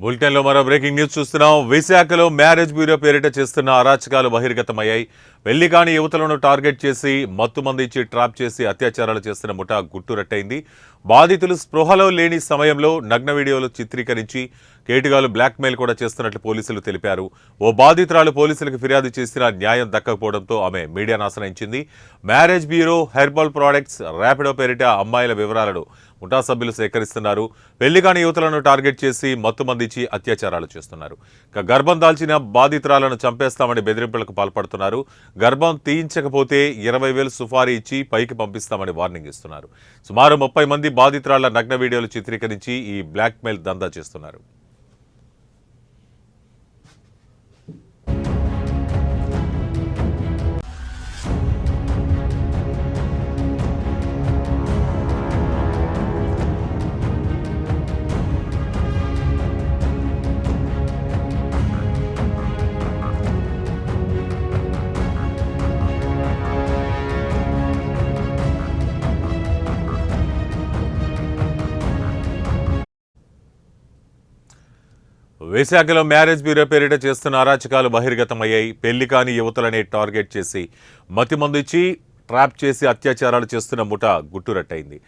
బులెటిన్లో మరో breaking news చూస్తున్నాం. విశాఖలో మ్యారేజ్ బ్యూరో పేరిట చేస్తున్న అరాచకాలు బహిర్గతమయ్యాయి. పెళ్లి కాని యువతులను టార్గెట్ చేసి మత్తుమంది ఇచ్చి ట్రాప్ చేసి అత్యాచారాలు చేస్తున్న ముఠా గుట్టురట్టయింది. బాధితులు స్పృహలో లేని సమయంలో నగ్న వీడియోలు చిత్రీకరించి కేటుగాలు బ్లాక్మెయిల్ కూడా చేస్తున్నట్లు పోలీసులు తెలిపారు. ఓ బాధితురాలు పోలీసులకు ఫిర్యాదు చేసినా న్యాయం దక్కకపోవడంతో ఆమె మీడియాను ఆశ్రయించింది. Marriage bureau, herbal products, Rapido పేరిట అమ్మాయిల వివరాలను ముఠా సభ్యులు సేకరిస్తున్నారు. పెళ్లి కాని యువతులను టార్గెట్ చేసి మత్తుమందించి అత్యాచారాలు చేస్తున్నారు. గర్భం దాల్చిన బాధితురాలను చంపేస్తామని బెదిరింపులకు పాల్పడుతున్నారు. గర్భం తీయించకపోతే 20,000 సుఫారీ ఇచ్చి పైకి పంపిస్తామని వార్నింగ్ ఇస్తున్నారు. సుమారు 30 మంది బాధితురాళ్ల నగ్న వీడియోలు చిత్రీకరించి ఈ బ్లాక్మెయిల్ దందా చేస్తున్నారు. విశాఖలో మ్యారేజ్ బ్యూరో పేరిట చేస్తున్న అరాచకాలు బహిర్గతమయ్యాయి. పెళ్లి కాని యువతులనే టార్గెట్ చేసి మత్తుమందు ఇచ్చి ట్రాప్ చేసి అత్యాచారాలు చేస్తున్న ముఠా గుట్టురట్టయింది.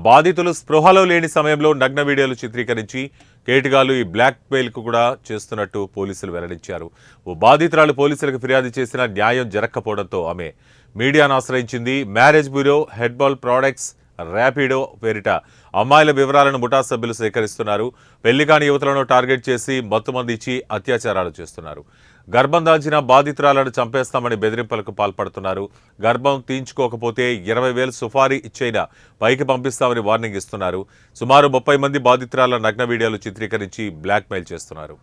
బాధితులు స్పృహలో లేని సమయంలో నగ్న వీడియోలు చిత్రీకరించి కేటుగాలు ఈ బ్లాక్మెయిల్కు కూడా చేస్తున్నట్టు పోలీసులు వెల్లడించారు. ఓ బాధితురాలు పోలీసులకు ఫిర్యాదు చేసినా న్యాయం జరగకపోవడంతో ఆమె మీడియాను ఆశ్రయించింది. Marriage bureau, herbal products, Rapido పేరిట అమ్మాయిల వివరాలను ముఠా సభ్యులు సేకరిస్తున్నారు. పెళ్లి కాని యువతులను టార్గెట్ చేసి మత్తుమంది ఇచ్చి అత్యాచారాలు చేస్తున్నారు. గర్భం దాల్చిన బాధితురాలను చంపేస్తామని బెదిరింపులకు పాల్పడుతున్నారు. గర్భం తీయించుకోకపోతే 20,000 సుఫారీ ఇచ్చైనా పైకి పంపిస్తామని వార్నింగ్ ఇస్తున్నారు. సుమారు 30 మంది బాధితురాల నగ్న వీడియోలు చిత్రీకరించి బ్లాక్మెయిల్ చేస్తున్నారు.